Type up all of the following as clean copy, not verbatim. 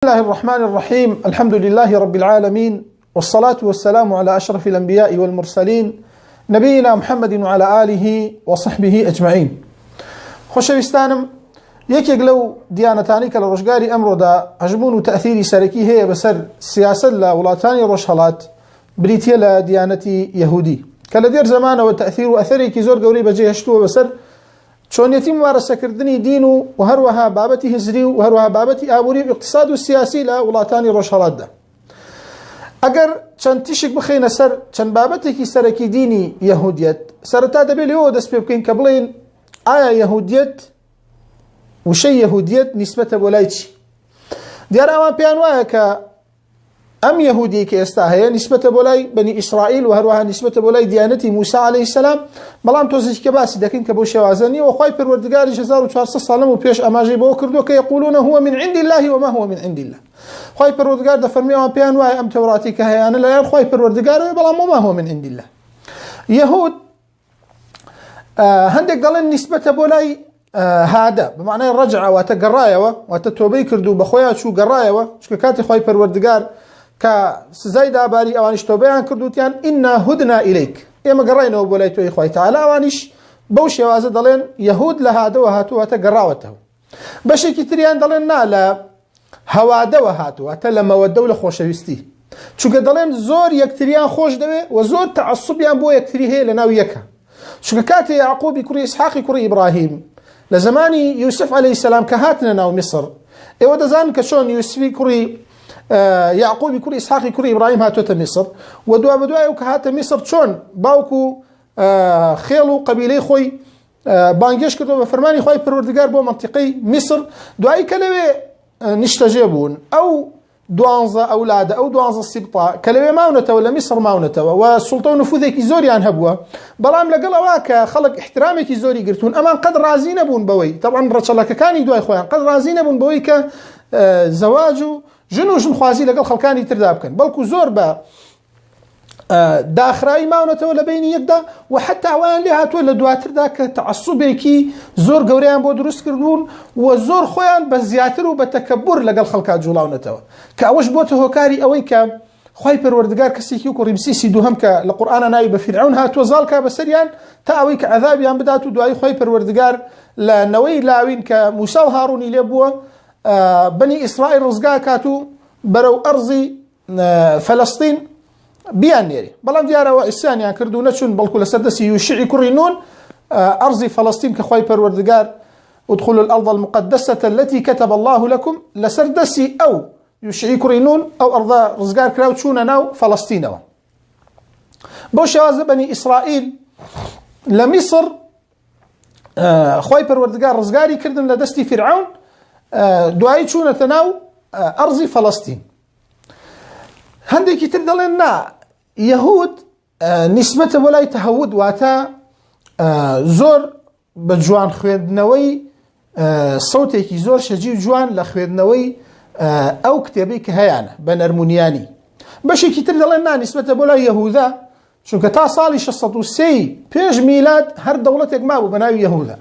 بسم الله الرحمن الرحيم. الحمد لله رب العالمين، والصلاة والسلام على أشرف الأنبياء والمرسلين نبينا محمد وعلى آله وصحبه أجمعين. خوشویستانم، یەکێک لەو دیانەتانی کە لە ڕۆژگاری ئەمڕۆدا هەژمون و تەئثیری سەرەکی هەیە بەسەر سیاسەت لە وڵاتانی ڕۆژهەڵات بریتیە لە دیانەتی یەهودی، کە لە دێر زەمانەوە تەئثیر و ئەثەرێکی زۆر گەورەی بەجێهێشتووە بەسەر چۆنیەتی ممارەسەکردنی دین و هەروەها بابەتی هزری و هەروەها بابەتی ئابووری و اقتصاد و سیاسی لە وڵاتانی ڕۆژهەڵاتدا. ئەگەر چەند تیشک بخەینە سەر چەند بابەتێکی سەرەکی دینی یەهودیەت، سەرەتا دەبێت لێەوە دەست پێ بکەین کە بڵێن ئایا یەهودیەت وشەی یەهودیەت نیسبەتە بۆ لای چی؟ دیارە ئەوان پێیان وایە کە ئەم یەهودی کە ئێستا هەیە نیسبەتە بۆ لای بەنی ئیسرائیل و هەروەها نیسبەتە بۆ لای دیانەتی موسا عەلەیهی سەلام، بەڵام تۆزێکی کە باسی دەکەین کە بۆ شێوازە نیە و خوای پەروەردگاریش 1400 ساڵەم و پێش ئەماژەی بۆ کردووە کە یەقولون هو من عند الله وما هو من عند الله. خوای پەروەردگار دەفەرمێ ئەوان پێیان وایە ئەم تەوراتی کە هەیەیانە لەلایەن خوای پەروەردگارەوەیە، بەڵام وما هو من عند الله. یەهود هەندێک دەڵێن نیسبەتە بۆ لای هادە، بمعنای ڕەجع واتە گەڕایەوە، واتە تۆبەی کردو بەخۆیان چوو گەڕایەوە، چونکە کاتی خوای پەروەردگار کە سزای داباری ئەوانیش تۆبەیان کردوتیان ئینا هودنا ئیلەیک، ئێمە گەڕاینەوە بۆ لای تۆی خوای تەعالا. ئەوانیش بەو شێوازە دەڵێن یەهود لە هادەوە هاتووەتە گەڕاوەتەوە. بەشێکی تریان دەڵێن نا لە هەوادەوە هاتووەتە لە مەوەدە و لە خۆشەویستی، چونکە دەڵێن زۆر یەکتریان خۆش دەوێ و زۆر تەعەسسوبیان بۆ یەکتری هەیە لە ناو یەکە، چونکە کاتێ یعقوبی کوڕی ئیسحاقی کوڕی ئیبراهیم لە زمانی یوسف عەلەیهی سەلام کە هاتنە ناو میسر، ئێوە دەزانن کە چۆن یوسفی کوڕی یعقوبی کوڕی ئیسحاقی کوڕی ئیبراهیم هاتوۆتە میسر و دوا بەدوای و کە هاتە میسر چۆن باوکو خێڵ و قەبیلەی خۆی بانگێش کردەوە بە فەرمانی خوای پەروەردگار بۆ مەنتیقەی میسر، دوایی کە لەوێ نیشتەجێ بوون ئەو 12 ئەولادە ئەو 12 سیبتا کە لەوێ ماونەتەوە لە میسر ماونەتەوە و سوڵتە و نفوذێکی زۆریان هەبووە، بەڵام لەگەڵ ئەوە کە خەڵک احترامێکی زۆری گرتوون ئەمان قەت ڕازی نەبوون بەوەی، طبعاً ڕەچەڵەکەکانی دوای خۆیان قەت ڕازی نەبوون بەوەی کە زەواج و ژن و ژنخوازی لەگەڵ خەڵکانی تردا بکەن، بەڵکو زۆر بە داخرایی ماونەتەوە لە بینی یەکدا و حتا ئەویان لێ هاتووە لە دواتردا کە تەعەسسوبێکی زۆر گەورەیان بۆ دروست کردبوون و زۆر خۆیان بە زیاتر و بە تەکەببور لەگەڵ خەڵکا جوڵاونەتەوە، کە ئەوەش بۆتە هۆکاری ئەوەی کە خوای پەروەردگار کەسێکی وەکو ڕیمسیسی دووهەم کە لە قورئانە ناوی بە فیرعون هاتووە زاڵکا بەسەریان تا ئەوەی کە عەذابیان بدات و دوای خوای پەروەردگار لە نەوەی لاوین کە موسا و هاڕونی لێ بووە بەنی ئیسرائیل ڕزگا کات و بەرەو ئەرزی فەلەستین بیان نێری، بەڵام دیارەوە ئیسیانیان کرد و نەچوون، بەڵکو لەسەر دەستی یوشعی کوڕی نون ئەرزی فەلەستین کە خوای پەروەردگار ادخلوا الأرض المقدسة التي كتب الله لكم لەسەر دەستی ئەو یوشعی کوڕی نون ئەو ئەرزە ڕزگار کرا و چوونە ناو فەلەستینەوە. بۆ شێوازە بەنی ئیسرائیل لە میسر خوای پەروەردگار ڕزگاری کردن لە دەستی فیرعون، دوایی چوونەتە ناو ئەرزی فەلەستین. هەندێکی تر دەڵێن نا یەهود نیسبەتە بۆ لای تەهەود، واتە زۆر بە جوان خوێندنەوەی سەوتێکی زۆر شەجی و جوان لە خوێندنەوەی ئەو کتێبەی کە هەیەە بە نەرمونیانی. بەشێکی تر دەڵێن نا نیسبەتە بۆ لای یەهودا، چونکە تا ساڵی 603 پێش میلاد هەر دەوڵەتێک مابوو بە ناوی یەهودا.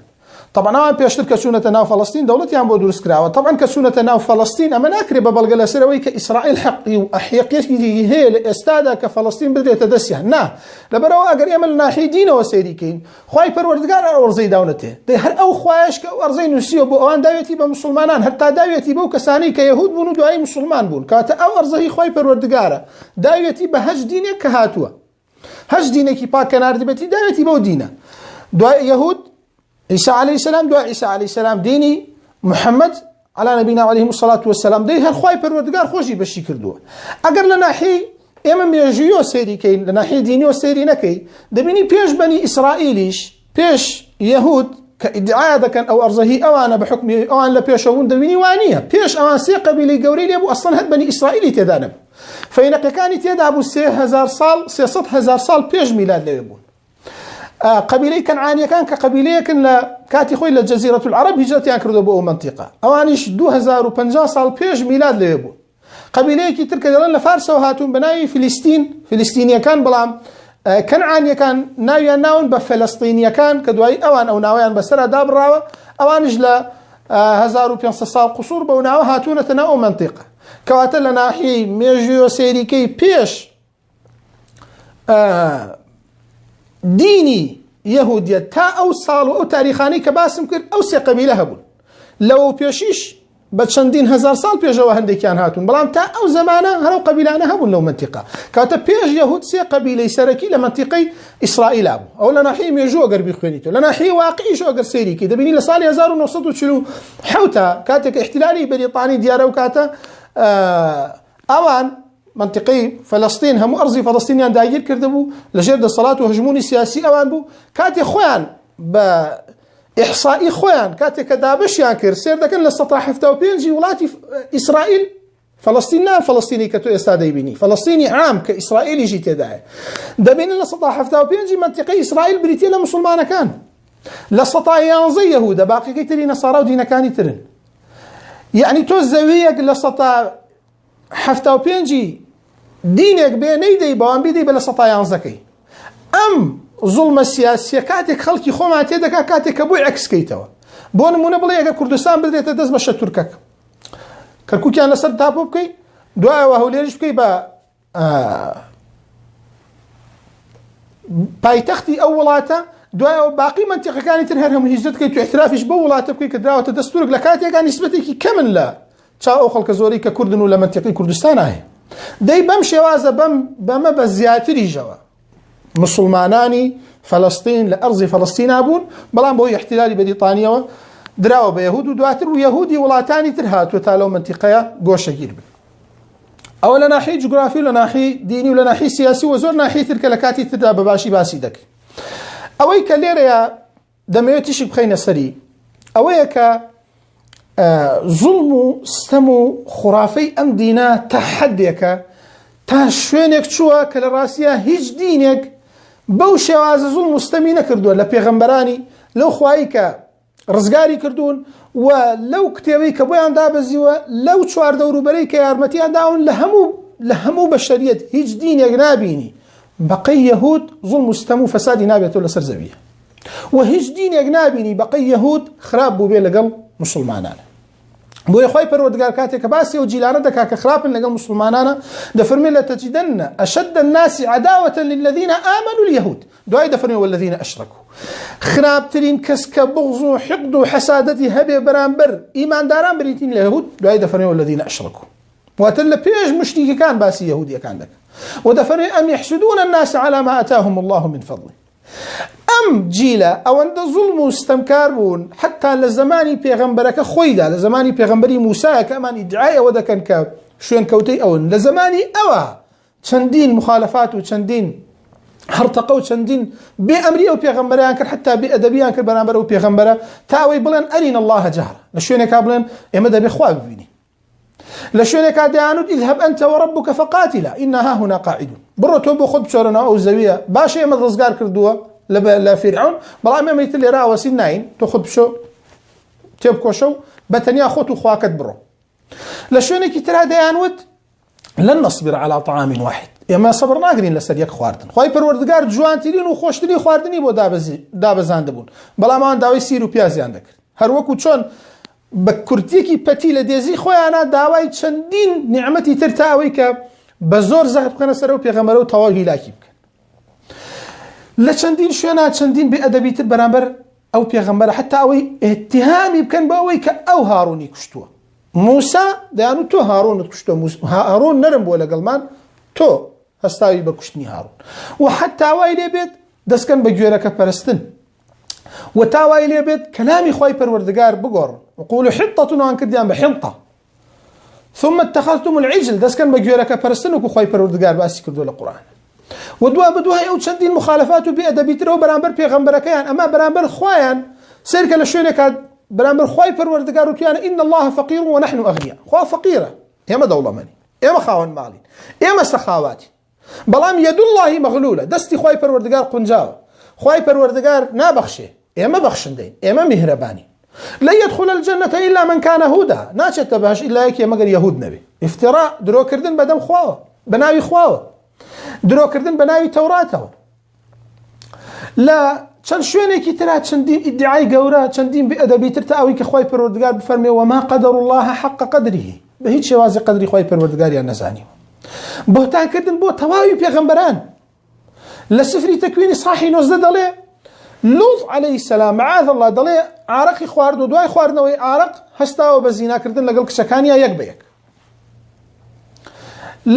طبعا ئەوان پێشتر کە چوونەتە ناو فەلەستین دەوڵەتیان بۆ دروست کراوە، طبعا کە چوونەتە ناو فەلەستین ئەمە ناکرێت بە بەڵگە لەسەرەوەی کە ئیسرائیل حەقی و ئەحیەقێکی هەیە لە ئێستادا کە فەلەستین بدرێتە دەستیان، نا لەبەرەوە ئەگەر ئێمە لە ناحیەی دینەوە سەیریکەین خوای پەروەردگار ئەرزەی داونەتێ دەی هەر ئەو خوایش کە ئەو ئەرزەی نووسیوە بۆ ئەوان داوێتی بە مسلمانان، هەتا داوێتی بەو کەسانی کە یەهود بوون و دوایی مسلمان بوون، کاتە ئەو ئەرزەی خوای پەروەردگارە داوێتی بە هەج دینێک کە هاتووە، هەج دینێکی پاک کە ناردبەتی داوێتی بەو دینە. دوای یەهود عیسی عەلەیهی سەلام، دوای عیسی عەلەیهی سەلام دینی محەممەد عەلا نەبینا عەلەیهی الصەلاة وەسەلام دەی هەر خوای پەروەردگار خۆشی بەشی کردووە. ئەگەر لە ناحیەی ئێمە مێژوویەوە سەیریکەین، لە ناحیەی دینیەوە سەیری نەکەی، دەبینی پێش بەنی ئیسرائیلیش پێش یەهود کە ئیدعا دەکەن ئەو ئەرزەهی ئەوانە بە حکمی ئەوان لە پێشەوون، دەبینی وانییە پێش ئەوان سێ قەبیلەی گەورەی لێ بوو ئەسڵەن هەر بەنی ئیسرائیلی تێدا نەبوو، فەینەقەکانی تێدا بوو 300,000 ساڵ پێش میلاد لەوێ بوون. قبیلەی کەنعانیەکان کە قبیلەیەکن لە کاتی خۆی لە جەزیرەة العەرەب هیجرەتیان کردو بۆ ئەو مەنتیقە، ئەوانیش 2050 ساڵ پێش میلاد لەوێ بوون. قبیلەیەکی تر کە دەڵێن لە فارسەوە هاتوون بە ناوی فیلیستینیەکان، بەڵام کەنعانیەکان ناویان ناون بە فەلەستینیەکان کە دوایی ئەوان ئەو ناویان بەسەرا دابڕاوە، ئەوانش لە 1500 ساڵ قوسور بەو ناوە هاتوونەتە ناو ئەو مەنتیقە. کەواتە لە ناحیەی مێژووی سێریکەی پێش دینی یەهودیەت تا ئەو ساڵ و ئەو تاریخانەی کە باسم کرد ئەو سێ قەبیلە هەبوون لەوە پێشیش بە چەندین هەزار ساڵ پێشەوە هەندێکیان هاتوون بەڵام تا ئەو زەمانە هەرو قەبیلانە هەبوون لەو منتیقە کاتە پێش یەهود سێ قەبیلەی سەرەکی لە منتیقەی ئیسرائیلا بوو ئەو لە ناحیەی مێژووە ئەگەر بیخوێنیتەوە لە ناحیەی واقعیش ئەگەر سەیریکەی دەبینی لە ساڵی 1947 کاتێک احتلالی بەریتانی دیارە و کاتە ئەوان منطقەی فەلەستین هەموو ئەرزی فەلەستینیان داگیر کردبوو لەژێر دەسەڵات و هەژمونی سیاسی ئەوان بوو کاتێک خۆیان بە ئیحسائی خۆیان کاتێک کە دابشیان کرد سێر دەکەن لە 1975 وڵاتی ئیسرائیل فەلەستین نا فەلەستینی کە تۆ ئێستا دەیبینی فەلەستینی عام کە ئیسرائیلیشی تێدایە دەبینن لە 1975 منطقەی ئیسرائیل بریتیە لە مسلمانەکان لە 11 یەهودە باقیەکەی تری نەسارا و دینەکانی ترن یعنی تۆ زەویەک لە 1975 دینێک بێ نەیدەی بەوان بیدەی بە لە 11ەکەی ئەم زوڵمە سیاسیە کاتێک خەڵکی خۆمان تێدەکا کاتێک کە بۆی عەکسکەیتەوە بۆ نمونە بڵێ ئەگەر کوردستان بدرێتە دەست بە شەتورکەک کەرکووکیان لەسەر تاپۆ بکەی دوایەوە هەولێریش بکەی بە پایتەختی ئەو وڵاتە دوایەوە باقی منتیقەکانی تر هەر هەموو هیچ دەکەیت تو احترافیش بە وڵاتە بکەی کە دراوەتە دەستورک لە کاتێکا نیسبەتێکی کەمن لە چاو ئەو خەڵکە زۆرەی کە کوردن و لە منتیقەی کوردستان هەیە دەی بەم شێوازە بەمە بە زیاتریژەوە مسلمانانی فەلەستین لە ئەرزی فەلەستینا بوون بەڵام بۆی احتلالی بەریتانیەوە دراوە بە یەهود و دواتر و یەهودی وڵاتانی تر هاتووە تا لەو منتیقەیە گۆشەگیر بن ئەوە لە ناحیەی جوگرافی و لە ناحیەی دینی و لە ناحیەی سیاسی و زۆر ناحیەی تر کە لە کاتی تردا بەباشی باسی دەکەین ئەوەی کە لێرەیە دەمەوێت تیشی بخەینە سەری ئەوەیە کە زوڵم و ستەم و خوڕافەی ئەم دینە تا حەدێکە تا شوێنێک چووە کە لە ڕاستیە هیچ دینێک بەو شێوازە زوڵم و ستەمی نەکردووە لە پێغەمبەرانی لەو خوایی کە ڕزگاری کردوون و لەو کتێبەی کە بۆیان دابەزیوە لەو چوار دەوروبەرەی کە یارمەتیان داون لە هەموو بەشەریەت هیچ دینێک نابینی بەقەی یەهود زوڵم و ستەم و فەسادی نابێتەوە لەسەر زەویە و هیچ دینێک نابینی بەقەی یەهود خراپ بوو بێ لەگەڵ مسلمانانە بۆیە خۆی پەروەردگار کاتێک کە باسی و جیلانە دەکا کە خراپن لەگەڵ مسلمانانە دەفەرمێ لەتەجیدەنە ئەشەد الناس عەداوەة للذین آمنوا اليهود دوای دەفەرمێ والذین ئەشرەکوا خراپترین کەس کە بغض و حقد و حەسادەتی هەبێ بەرامبەر ئیمانداران بریتین لە یەهود دوای دەفەرمێ والذین ئەشرەکوا واتە لە پێش مشریکەکان باسی یەهودیەکان دەکات و دەفەرمێ ئەم یحسدون الناس على ما آتاهم الله من فضله ئەم جیلە ئەوەندە زوڵم و ستەمکار بوون حتا لە زمانی پێغەمبەرەکە خۆیدا لە زمانی پێغەمبەری موسایە کە ئەمان ئیدعای ئەوە دەکەن کە شوێن کەوتەی ئەون لە زمانی ئەوە چەندین مخالفات و چەندین هەرتەقە و چەندین بێ ئەمری ئەو پێغەمبەریان کرد حتا بێ ئەدەبیان کرد بەرامبەر ئەو پێغەمبەرە تا ئەوەی بڵێن ئەرین الله جەهرە لە شوێنێکا بڵێن ئێمە دەبێ خوا ببینی لە شوێنێکا دەیانوت اذهب أنت وربك فقاتلا إنا هاهنا قاعدون بڕۆ تۆ بۆ خۆت بچۆرەنەوە ئەو زەویە باشە ئێمە ڕزگار کردووە لە فیرعون بەڵام ئێمە ئیتر لێرە ئاوەسی ناین تۆ خۆت بشۆ تێبکۆشە و بەتەنیا خۆت و خواکەت بڕۆ لە شوێنێکی ترا دەیانوت لن نصبر على طعام واحد ئێمە سەبر ناگرین لەسەر یەک خواردن خۆی پەروەردگار جوانترین و خۆشترین خواردنی بۆ دابەزاندەبوون بەڵام ئەوان داوای سیر و پیازیان دەکرد هەروەکو چۆن بە کورتێکی پەتی لە دێزی خۆیانە داوای چەندین نیعمەتی تر تا ئەوەی کە بە زۆر زەحمت بکەنە سەر و پێغەمبەرە و تەواو هیلاکی بکەن لە چەندین شوێنە چەندین بێئەدەبی تر بەرامبەر ئەو پێغەمبەرە حتا ئەوەی ئێتیهامی بکەن بە ئەوەی کە ئەو هاڕوونی کوشتووە موسا دەیانوت تۆ هاڕۆنت کوشتووە هاڕۆن نەرم بۆ لەگەڵمان تۆ هەستاوی بە کوشتنی هاڕۆن و حتا وای لێ بێت دەستکەن بە گوێرەکە پەرستن و تاوای لێ بێت کەلامی خۆی پەروەردگار بگۆڕن وقولوا حطة وان کردیان بە حنطة ثم اتخذتم العجل دەستکەن بە گوێرەکە پەرستن وکو خۆی پەروەردگار باسی کردووە لە قورئان ودوا بدوهای ئەو چەندین مخالفات و بێئەدەبیترەوە بەرامبەر پێغەمبەرەکەیان ئەما بەرامبەر خۆیان سێرکە لە شوێنێکە بەرامبەر خۆی پەروەردگار وتیانە إن الله فقير ونحن أغنياء خوا فقيرە ئێمە دەوڵەمەنین ئێمە خاوەن ماڵین ئێمە سەخاواتی بەڵام يد الله مغلولة دەستی خۆی پەروەردگار قونجاوە خۆی پەروەردگار نابەخشێ ئێمە بەخشندەین ئێمە میهرەبانین لا يدخل الجنة إلا من كان هودا ناچێتە باش إلا یەکێ مەگەر یەهود نەبێ افتراء درۆکردن بەدەم خواوە بەناوی خواوە درۆکردن بە ناوی تەوراتەوە لە چەند شوێنێکی ترا چەندین ئیدعای گەورە چەندین بێئەدەبیتر تا ئەوەی کە خۆی پەروەردگار بفەرمێ وما قدر الله حق قدره بە هیچ شێوازی قەدری خۆی پەروەردگاریان نەزانیوە. بۆتانکردن بۆ تەواوی پێغەمبەران لە سفری تەکوینی صحیح 19 دەڵێ لوط عليه السلام معاذ الله دەڵێ عارەقی خوارد و دوای خواردنەوەی عارەق هەستاوە بە زیناکردن لەگەڵ کچەکانیان یەک بە یەک.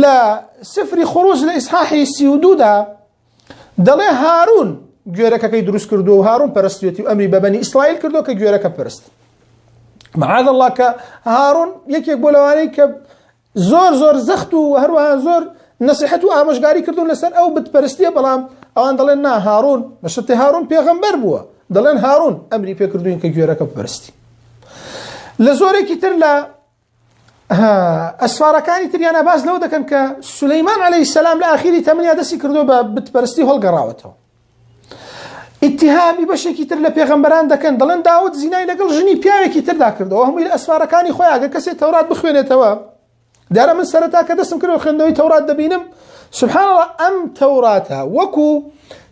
لە سفری خروج لە ئیسحاحی 32 دا دەڵێ هارون گوێرەکەکەی دروست کردو و هارون پەرستوێتی و ئەمری بە بەنی ئیسرائیل کردو کە گوێرەکە پەرست. معاذ الله کە هارون یەکێک بۆ لەوانەی کە زۆر زەخت و هەروەها زۆر نەسیحەت و ئامۆژگاری کردوون لەسەر ئەو بتپەرستیە، بەڵام ئەوان دەڵێن نا هارون بەشەرتێ هارون پێغەمبەر بووە، دەڵێن هارون ئەمری پێکردوین کە گوێرەکە بپەرستی. لە زۆرێکی تر لە ئەسفارەکانی تریانە باز لەوە دەکەن کە سولەیمان عەلەیهی السەلام لە ئاخیری تەمەنیا دەستی کردو بە بتپەرستی هەڵگەڕاوەتەوە. ئیتیهامی بەشێکی تر لە پێغەمبەران دەکەن، دەڵێن داوود زینای لەگەڵ ژنی پیاوێکی تردا کردەوە. هەمووی لە ئەسفارەکانی خۆیان ئەگەر کەسێک تەورات بخوێنێتەوە، دیارە من سەرەتا کە دەستم کردەوە خوێندنەوەی تەورات دەبینم سبحان الله ئەم تەوراتە وەکو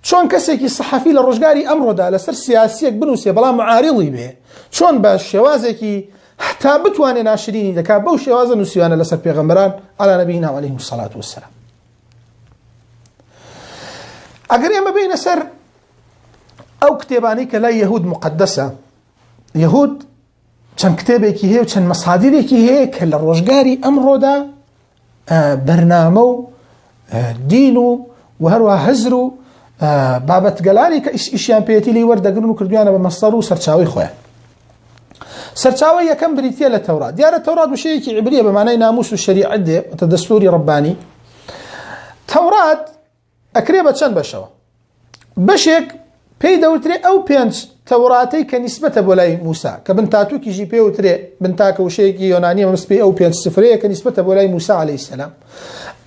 چۆن کەسێکی سەحەفی لە ڕۆژگاری ئەمڕۆدا لەسەر سیاسیەک بنووسێ بەڵام معارضی بێ، چۆن بە شێوازێکی حتا بتوانێ ناشرینی دەکات بەو شێوازە نووسیوانە لەسەر پێغەمبەران عەلی نەبینا عەلەیهیم الصەلاة وەسسەلام. ئەگەر ئێمە بینە سەر ئەو کتێبانەی کە لای یەهود مقدسە، یەهود چەند کتێبێکی هەیە و چەند مەسادیرێکی هەیە کە لە ڕۆژگاری ئەمڕۆدا بەرنامە و دین و هەروە هەزر و بابەتگەلانی کە ئیشیان پێێتی لی وەردەگرن و کردویانە بە مەسەر و سەرچاوی خۆیان. سەرچاوی یەکەم بریتیە لە تەورات. دیارە تەورات وشەیەکی عیبریە بە مانای ناموس و شەریعەت دێ، دەستوری ڕەبانی. تەورات ئەکرێ بە چەند بەشەوە. بەشێک پێی دەوترێ ئەو 5 تەوراتەی کە نیسبەتە بۆ لای موسا کە بنتاتووکیژی پێوترێ، بنتاکە وشەیەکی یۆنانیە مەسپی ئەو 5 سفرەیە کە نیسبەتە بۆ لای موسا عەلەیهی السەلام.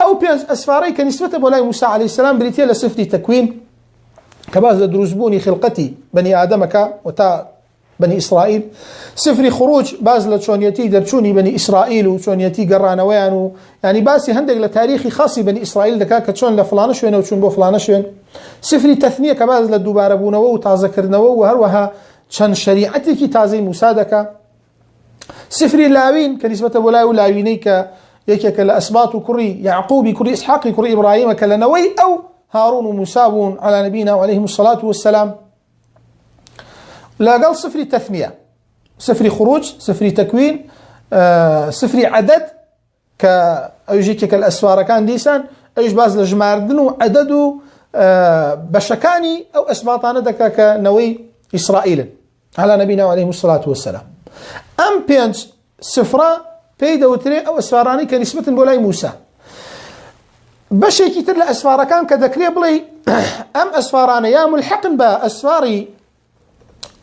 ئەو 5 ئەسفارەی کە نیسبەتە بۆ لای موسا عەلەیهی السەلام بریتیە لە سفری تەکوین کە باز لە دروستبوونی خلقەتی بەنی ئادەمەکە و تا بني إسرائيل. سفري خروج باز لشونيتي درشوني بني إسرائيل وشونيتي قرانويان يعني باسي هندق لتاريخي خاصي بني إسرائيل دكاكة شون لفلانش وين وشون بو فلانش وين. سفري تثنية كباز لدوباربون وتذكرنا وهروها شان شريعتك تازي مسادك. سفري لاوين كنسبة بولاي ولاوينيك يكيك لأسباط كري يعقوب كري إسحاق كري إبراهيم كلنوي أو هارون وموسى على نبينا وعليهم الصلاة والسلام. لا قال سفري تثنية، سفري خروج، سفري تكوين، سفري عدد كأيجيك كالأسوار كان ديسان أيش باز لجماردنو عددو بشكاني أو أسباطان دكا كنوي إسرائيل على نبينا وعليهم الصلاة والسلام. أم بينج سفرة بيدا وتري أو أسفاراني كنسبة بولاي موسى بشي كتر لأسفار كان كذكري بلي أم أسفاراني يا ملحق بأسفاري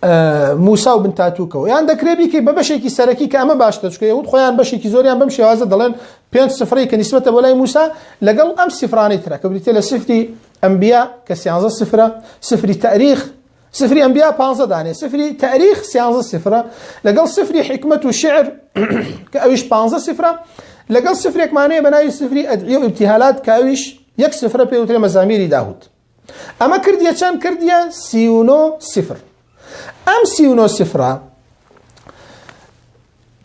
موسى وبن تاتوكو يعني دەکرێ بیکەی بە بەشێکی سەرەکی کە ئەمە باشتە چکە یەهود خۆیان بەشێکی زۆریان بەم شێوازە دەڵێن 5 سفرەی کە نیسبەتە بۆ لای موسا لەگەڵ ئەم سفرانەی ترە کە بریتێ لە سفری ئەنبیا کە 13 سفرە، سفری تاریخ، سفری ئەنبیا 15 دانێ، سفری تاریخ 13 سفرە، لەگەڵ سفری حکمت و شعر کە ئەویش 15 سفرە، لەگەڵ سفرێکمانەیە بەناوی سفری ئەدعیە و ئیبتیهالات کە ئەویش 1 سفرە پێوترێ مەزامیری داود. ئەمە کردیە چەند کردیە 39 سفر. ام 39 سفرة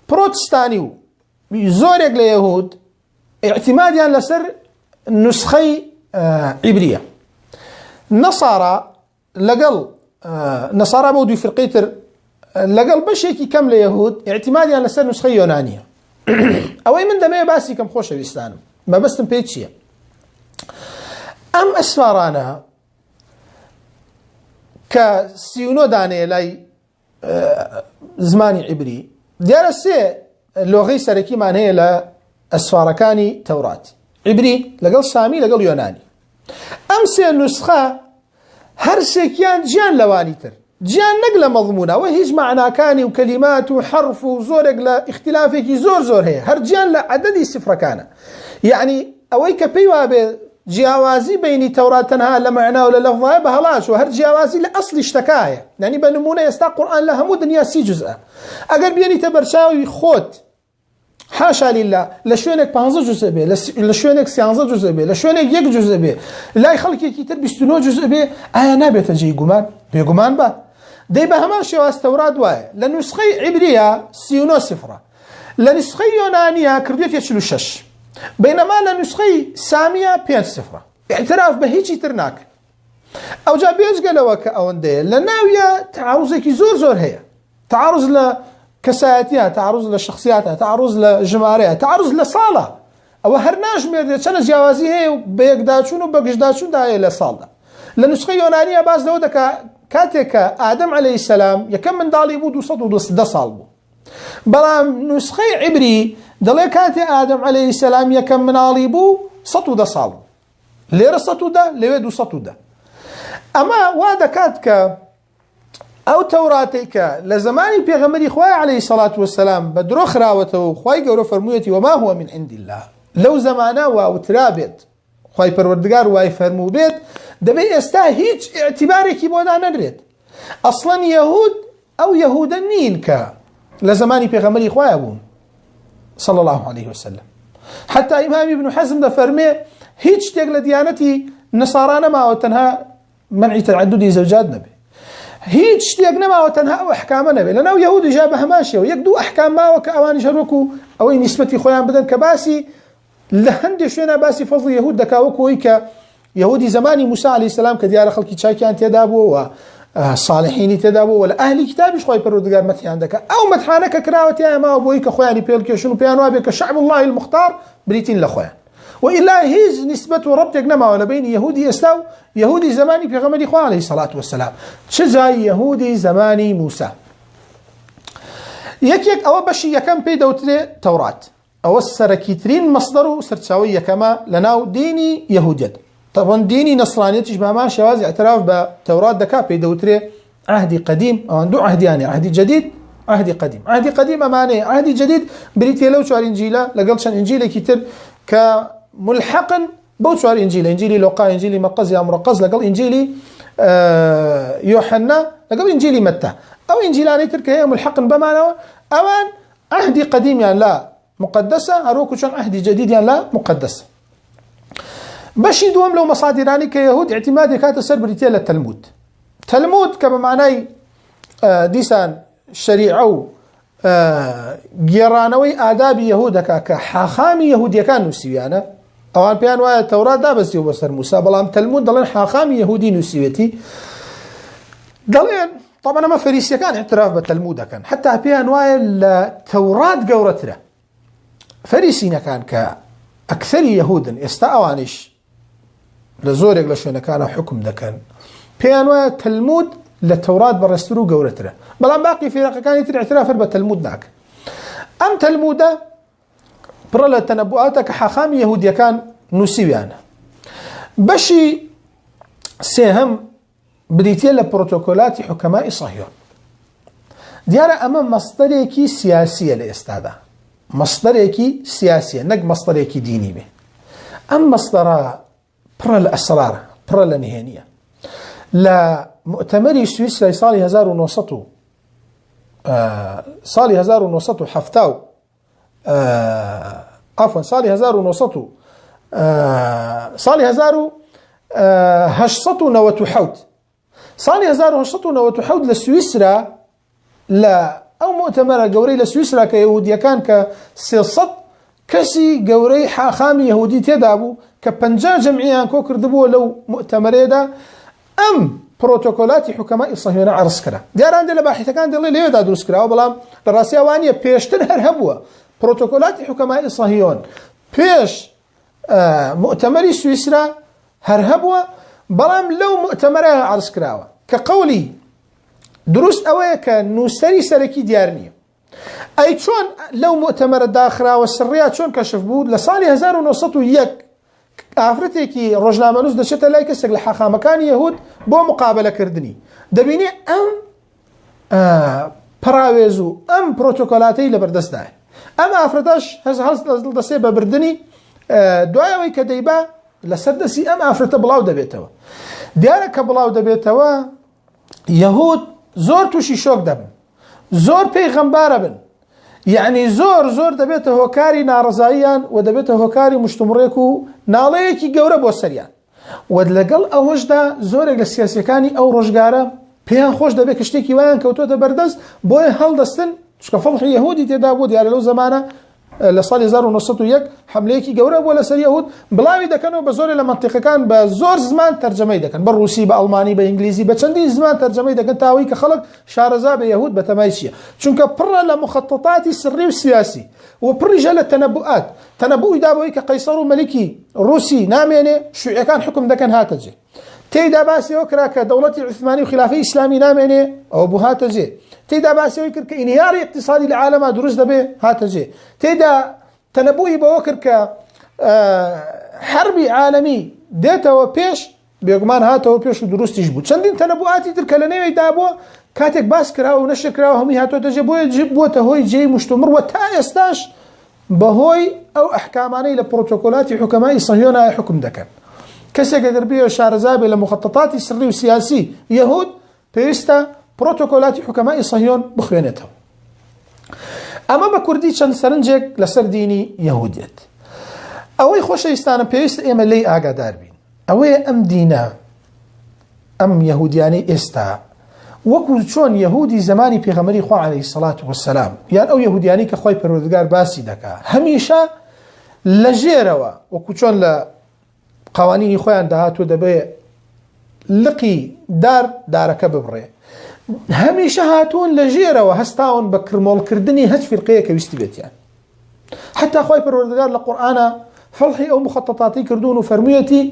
بروتستاني و زورك ليهود اعتماديا لسر نسخي عبرية. نصارى لقل نصارى بودي فرقيتر لقل بشيكي كم ليهود اعتماديا لسر نسخي يونانية. اوي من دمي باسي كم خوش بيستانم ما بستم بيتشيا. ام اسفارانا كسيونو داني لاي زماني عبري ديار السي لغي سركي معناها لا اسفاركاني تورات عبري لقل سامي لقل يوناني. امسي النسخة هرسكيان جان لوانيتر جان نقل مضمونة وهيج معنى كاني وكلمات وحرف وزورق لا اختلافك زور هي هر جان لعدد صفر كان يعني اويك بيوا جیاوازی بینی تورات تنها لمعنى ولا لفظه بهلاش وهر جیاوازی لأصل اشتكاية يعني بنمونه يستا قرآن لها دنيا 6 جزء اگر بيني تبرشاوي خوت حاشا لله لشوينك 15 جزء به لشوينك 13 جزء به لشوينك 1 جزء به لا يخلقي كتر 29 جزء به ايا نابت جي قمان بيقمان با دي بهمان شواز تورات واي لنسخي عبرية 39 سفرة لە نسخەی یۆنانیە کردوێتە 46 بەینەما لە نسخەی سامیە 5-0 اعتراف بە هیچی تر ناکرد. ئەوجا بێجگەلەوە کە ئەوەندەیە لە ناویە تعارضێکی زۆر هەیە، تعارض لە کەسایەتیە، تعارض لە شخصیاتە، تعارض لە ژمارەیە، تعارض لە ساڵە، ئەوە هەر ناژمێردێت چەنە جیاوازی هەیە و بە یەکداچوون و بە گشتداچووندا هەیە لە ساڵدا. لە نسخەی یۆنانیە باس لەوە دەکا کاتێک کە ئادەم عەلەیهی سەلام یەکەم منداڵی بوو 210 ساڵ بوو، بەڵام نسخەی عیبری دەڵێ کاتێ ئادەم عەلەیهی سەلام یەکەم مناڵی بوو 110 ساڵ بوو، لێرە 110 لەوێ 210. ئەمە وا دەکات کە ئەو تەوراتەی کە لە زمانی پێغەمبەری خوای عەلەیهی سەڵات وەسەلام بە درۆ خراوەتەوە و خوای گەورە فەرموویەتی وەما هو من عند الله، لەو زەمانە واوترا بێت، خوای پەروەردگار وای فەرموو بێت، دەبێت ئێستا هیچ ئێعتیبارێکی بۆدا نەدرێت. ئەسڵەن یەهود ئەو یەهودە نین کە لە زمانی پێغەمبەری خوایە بوون صلى الله عليه وسلم. حتى إمام ابن حزم دەفەرمێ هیچ شتێک لە دیانەتی نەسارا نەماوە تەنها منعی تعددی زەوجات نەبێ، هیچ شتێک نەماوە تەنها ئەو ئەحکامە نەبێ. لەناو یەهودی جا بە هەماشەوە یەک دوو ئەحکام ماوە کە ئەوانیش هەروەکو ئەوەی نیسبەتی خۆیان بدەن کە باسی لە هەندێک شوێنە باسی فەزڵی یەهود دەکا وەکەوەی کە یەهودی زمانی موسی عەلەیهی سەلام کە دیارە خەڵکی چاکیان تێدا بووە و صالحینی تێدا بووە و لە ئەهلی کتابیش خوای پەروەردگار مەتحیان دەکات. ئەو مەتحانە کە کراوەتیان ماوە بۆی کە خۆیانی پێڵکێشن و پێیان وابێ کە شەعب الله المختار بریتین لە خۆیان، وإلا هیچ نسبەت و ڕەبتێک نەماوە لە بینی یەهودی ئێستا و یەهودی زمانی پێغەمبەری خوا عەلەیهی سەڵات وەسەلام، چ جای یەهودی زمانی موسا. یەکێک ئەوە بەشی یەکەم پێی دەوترێ تەورات، ئەوە سەرەکیترین مەصدەر و سەرچاوەی یەکەمە لەناو دینی یەهودیەت. طبعا دینی نەسرانیەتیش بەهەمان شێواز ئیعتراف بە تەورات دەکا، پێی دەوترێ عهدی قەدیم، ئەوان دوو عهدیانێ، عهدی جەدید عهدی قەدیم. عهدی قەدیم ئەمانەیە، عهدی جەدید بریتێ لەو چوار ئینجیلە لەگەڵ چەند ئینجیلێکی تر کە ملحقن بەو چوار ئینجیلە، ئینجیلی لوقا، ئینجیلی مەرقەز یا مڕەقەز لەگەڵ ئینجیلی یۆحەنا لەگەڵ ئینجیلی مەتتا. ئەو ئینجیلانەی تر کە هەیە ملحقن بەمانەوە ئەوان عهدی قەدیمیان لا مقدسە، هەروەکو چەند عهدی جەدیدیان لا مقدسە. بەشی دووەم لەو مەسادیرانی کە یەهود اعتیمادی کاتە سەر بریتێ لە تەلمود. تەلمود کە بە معنای دیسان شەریعە و گێڕانەوەی ئادابی یەهود دەکا کە حاخامی یەهودیەکان نووسیویانە، ئەوان پێیان وایە تەورات دابەزیوە بەسەر موسا، بەڵام تەلمود دەڵێن حاخامی یەهودی نووسیوێتی. دەڵێن طبعا ئەمە فەریسیەکان اعتراف بە تەلمود دەکەن، حتا پێیان وایە لە تەورات گەورەترە. فەریسینەکان کە ئەکثەری یەهودن ئێستا ئەوانیش لە زۆرێک لە شوێنەکانە حکم دەکەن، پێیان وایە تەلمود لە تەورات بەڕێزتر و گەورەترە، بەڵام باقی فێرەقەکانی تر اعتراف بە تەلمود ناکەن. ئەم تەلمودە پڕە لە تەنەبوعاتە کە حاخامی یەهودیەکان نووسیویانە. بەشی سێهەم بریتیە لە پرۆتۆکۆلاتی حوکەمای صهیۆن. دیارە ئەمە مەصدەرێکی سیاسیە لە ئێستادا، مەصدەرێکی سیاسیە نەک مەصدەرێکی دینی بێ. ئەم مەصدەرە پڕە لە ئەسرارە، پڕە لە نهێنیە. لە مؤتەمەری سویسرای ساڵی 1970 عفوا ساڵی 1897 ساڵی 1897 لە سویسرا لە ئەو مؤتەمەرە گەورەی لە سویسرا کە یەهودیەکان کە 300 کەسی گەورەی حاخامی یەهودی تێدا بوو کە 50 جەمعیان کۆ کردبووە لەو مؤتەمەرێدا، ئەم پرۆتۆکۆلاتی حوکەمای صهیۆنە عرض کرا. دیاران لە باحثەکان دەڵێ لەوێدا دروست کراوە، بەڵام لە ڕاستی ئەوانیە پێشتر هەر هەبووە. پرۆتۆکۆلاتی حوکەمای صهیۆن پێش مؤتەمەری سویسرا هەر هەبووە، بەڵام لەو مؤتەمەرە عرض کراوە کە قەولی دروست ئەوەیە کە نووسەری سەرەکی دیار نییە. ئەی چۆن لەو مؤتەمەرە داخراوە سڕیا چۆن کەشف بوو؟ لە ساڵی 1901 ئافرەتێکی ڕۆژنامەنووس دەچێتە لای کەسێک لە حاخامەکانی یەهود بۆ مقابلەکردنی، دەبینێ ئەم پراوێز و ئەم پرۆتۆکۆلاتەی لەبەردەستدایە. ئەم ئافرەتەش هەست دەسێ بە بردننی، دوایەوەی کە دەیبا لەسەر دەستی ئەم ئافرەتە بڵاو دەبێتەوە. دیارە کە بڵاو دەبێتەوە یەهود زۆر تووشی شۆک دەبن، زۆر پەیغەمبارە بن، یعنی زۆر دەبێتە هۆکاری ناڕزاییان و دەبێتە هۆکاری مشتومڕێک و ناڵەیەکی گەورە بۆ سەریان. و لەگەڵ ئەوەشدا زۆرێک لە سیاسیەکانی ئەو ڕۆژگارە پێیان خۆش دەبێت کە شتێکی وایان کەوتۆتە بەردەست، بۆیە هەڵدەستن چکە فڵحی یەهودی تێدا بوو دیارە لەو زمانە لە ساڵی 1901 حملەیەکی گەورە بووە لەسەر یەهود بڵاوی دەکەنەوە بە زۆرێک لە منتیقەکان بە زۆر زمان تەرجەمەی دەکەن بە ڕووسی بە ئەڵمانی بە ئینگلیزی بە چەندین زمان تەرجەمەی دەکەن تاوەی کە خەڵک شارەزا بە یەهود بە تەمای چییە چونکە پڕە لە مخططاتی سری و سیاسی و پڕیژە لە تەنەبوئات تەنەبوئی دابەوەی کە قەیسەڕ و مەلیکی ڕووسی نامێنێ شیوعیەکان حکم دەکەن هاتە جێ تێیدا باسیەوە کرا کە دەوڵەتی عوثمانی و خلافەی ئیسلامی نامێنێ ئەوە بوو هاتە جێ تێیدا باسیەوەی کرد کە ئینهیاری اقتصادی لە عالەما دروست دەبێ هاتە جێ تێیدا تەنەبووی بەوە کرد کە حربی عالەمی دێتەوە پێش بێگومان هاتەوە پێش و دروستیش بوو چەندین تەنەبوئاتی تر کە لە نێوەیدا بووە کاتێک باس کراوە و نەشر کراوە هەمووی هاتوۆتە جێ بووەتە هۆی جێی مشتومڕ تا ئێستاش بەهۆی ئەو ئەحکامانەی لە پرۆتۆکۆلاتی حکەمای صهیۆنایە حکم دەکەن کەسێک ئەگەر بێ شارەزا بێ لە مخططاتی سری و سیاسی یەهود پێویستە پرۆتۆکۆلاتی حکەمای صهیۆن بخوێنێتەوە ئەمە بە کوردی چەند سەرنجێک لەسەر دینی یەهودیەت ئەوەی خۆشەویستانە پێویستە ئێمە لێی ئاگادار بین ئەوەیە ئەم دینە ئەم یەهودیانەی ئێستا وەکو چۆن یەهودی زمانی پێغەمبەری خوا عەلەیهی سەڵات وەسەلام یان ئەو یەهودیانەی کە خۆی پەروەردگار باسی دەکا هەمیشە لە ژێرەوە وەکو چۆن لە قوانینی خۆیان داهاتوە دەبێ لقی دارەکە ببڕێ هەمیشە هاتوون لە ژێرەوە هەستاون بە کرمۆڵکردنی هەچ فیرقەیەکە ویستی بێتیان حتى خۆی پەروەردگار لە قورئانە فەڵحی ئەو مخططاتی کردوون و فەرموویەتی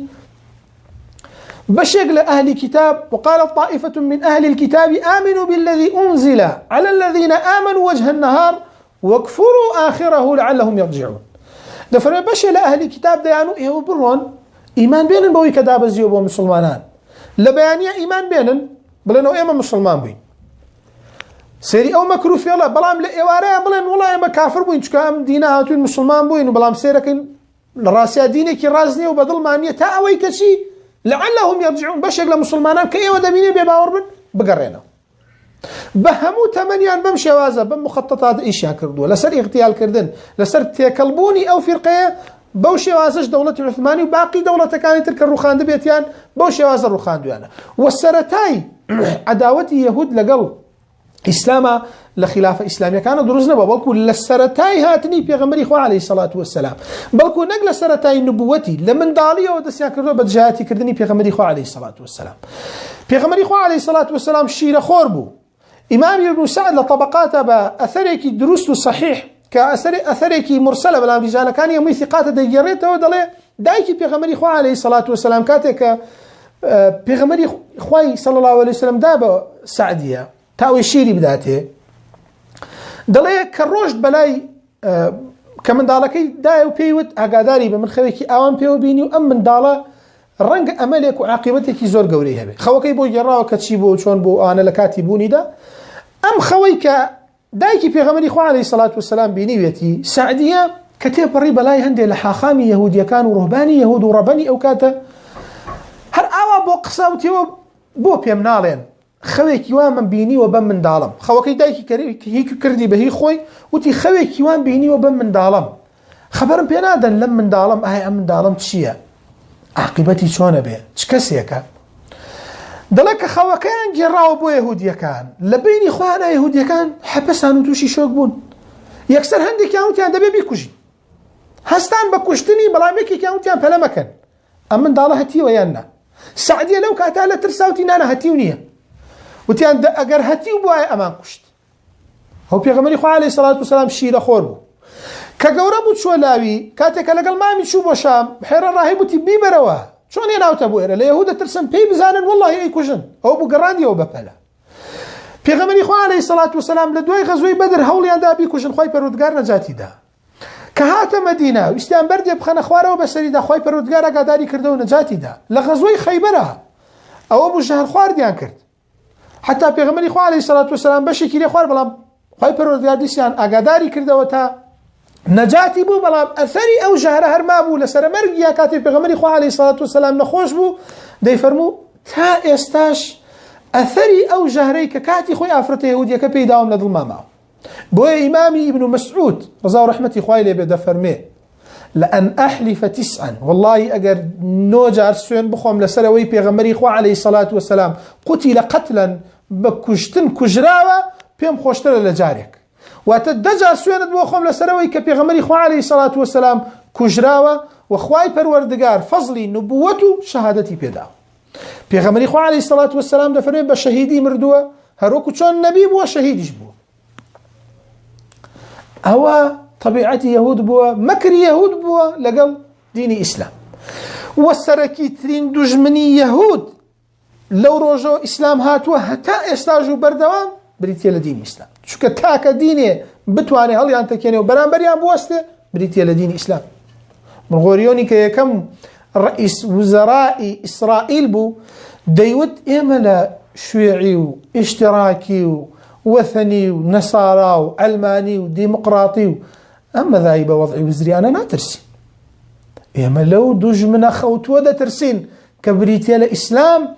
بشيك لأهل كتاب وقال طائفة من أهل الكتاب آمنوا بالذي أنزل على الذين آمنوا وجه النهار واكفروا آخره لعلهم يرجعون دفرمي بشي لأهل كتاب ديانو إيهو برون إيمان بينن بوي كداب زيوبو مسلمانان لبيانية إيمان بينن بلنو إيما مسلمان بين سيري أو مكروف يلا بلام لإيواريا بلن والله إيما كافر بوين چكا أم دينا هاتوين مسلمان بوين وبلام سيركن لراسيا دينك رازني وبدل مانية تاوي كشي لعلهم يرجعون بشك لمسلمانان كأيوة دميني بيباور بن بقرينا بهمو تمنيان بمشي وازا بمخططات إيشيا كردو لسر اغتيال كردن لسر تيكلبوني أو فرقية بوشي وازش دولة العثماني وباقي دولة كانت تلك الرخان دبيتيان بوشي واز الرخان ديانا والسرتاي عداوتي يهود لقل إسلاما لخلافة إسلامية كان دروزنا بلكو للسرتاي هاتني بيغمبري إخوة عليه الصلاة والسلام بلكو نقل سرتاي نبوتي لمن دالية ودسيا كردو بدجاتي كردني بيغمبري إخوة عليه الصلاة والسلام بيغمبري إخوة عليه الصلاة والسلام شير خوربو إمام ابن سعد لطبقاته بأثريك دروست صحيح كأثريك مرسلة بلا رجال كان يمي ثقات ديريته ودلي دايكي بيغمبري إخوة عليه الصلاة والسلام كاتك بيغمبري إخوة صلى الله عليه وسلم دابا سعدية تاوي شيري بداته دلي كروجد بلاي كمن دالكي دايو بيوت اقاداري بمن خويكي اوان بيو بيني وام من دالا رنگ عملك وعاقبتك زور قوريها بي خوكي بو جراو كتشي بو چون بو انا لكاتبوني دا ام خويك دايكي بيغمري اخوة عليه الصلاة والسلام بينيويتي سعدية كتيب بري بلاي هندي لحاخامي يهودية كانوا رهباني يهود ورباني او كاتا هر اوا بو قصاوتي بو بيمنالين خويك يوان من بيني وبن من دالم خوكي دايكي هيك كردي بهي خوي وتي خويك يوان بيني وبن من دالم خبرم بينادن لم من دالم اهي ام من دالم تشيا عاقبتي شلون به تشكسيكا دلك خوكان جراو بو يهوديا كان لبيني اخوانا يهوديا كان حبسانو توشي شوك بون يكسر هندي كاونتي عند بيبي كوجي هستان بكشتني بلا ميكي كاونتي بلا مكان ام من دالها هتي ويانا سعديه لو كاتاله ترساوتي انا هتيونيه وتيان اگر هتي بواي امان كشت هو بيغمري خو عليه الصلاه والسلام شيره خوربو كغوربو شولاوي كاتك لقل ما من شو بشام بحير راهبتي بيبروا شلون يناو تبوير اليهود ترسم بي بزانن والله اي كوجن او بو قراندي او ببلا بيغمري خو عليه الصلاه والسلام لدوي غزوي بدر هولي عند ابي كوجن خوي پرودگار نجاتي دا كهات مدينه واستان برد بخنا خواره وبسري دا خوي پرودگار اگاداري كردو نجاتي دا لغزوي خيبره او ابو جهل خوار ديان كرد حتى پیغمبر خو عليه الصلاه والسلام بشكل خوار بلام خوي پروردگار ديسيان اگاداري كردو تا نجاتي بو بلام اثري او جهره هر ما بو لسر مرغيا كاتي پیغمبر خو عليه الصلاه والسلام نخوش بو دي فرمو تا استاش اثري او جهري كاتي خوي افرته يهوديه كبيداوم لدل ما بو امامي ابن مسعود رضا رحمتي خوي لي بدا فرمي لأن أحلف 9 والله أجر نوجار سوين بخوم لسلوي بيغمري خو عليه الصلاة والسلام قتل قتلا بكشتن كجراوة بيم خوشتر لجارك وتدجع سوينت بو خم لسروي كبيغمري خو عليه الصلاة والسلام كجراوة وخواي پروردگار فضلي نبوته شهادتي بيدا بيغمري خو عليه الصلاة والسلام دفرمي بشهيدي مردوه هروكو چون نبي بو شهيدش بو هو طبيعتي يهود بو مكر يهود بو لقل ديني إسلام والسركي ترين دجمني يهود لو روجو إسلام هاتوا هتا استاجو بردوام بريتيا لدين إسلام شو كتاك ديني بتواني هل يانتكيني وبران بريان بواسته بريتيا لدين إسلام من غوريوني كم رئيس وزراء إسرائيل بو ديود إملا شيوعي واشتراكي ووثني ونصارى وعلماني وديمقراطي أما ذايب وضعي وزري أنا ناترسي إما لو دوج من أخوت ودا ترسين كبريتيا لإسلام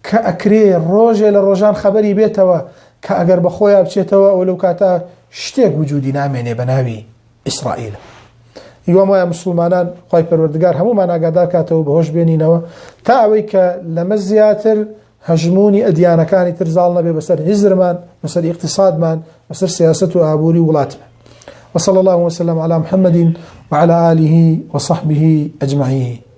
كأكري الروجة للروجان خبري بيتوا كأجر بخويا بشيتوا ولو كاتا شتيك وجودي ناميني بناوي إسرائيل يوم يا مسلمانان خوي پروردگار همو ما ناقادار كاتو بهوش بينينوا تاويك لمزياتر هجموني اديانا كاني ترزالنا بسر هزرمان بسر اقتصاد مان بسر سياسته ابوري ولاتنا وصلى الله وسلم على محمد وعلى آله وصحبه أجمعين.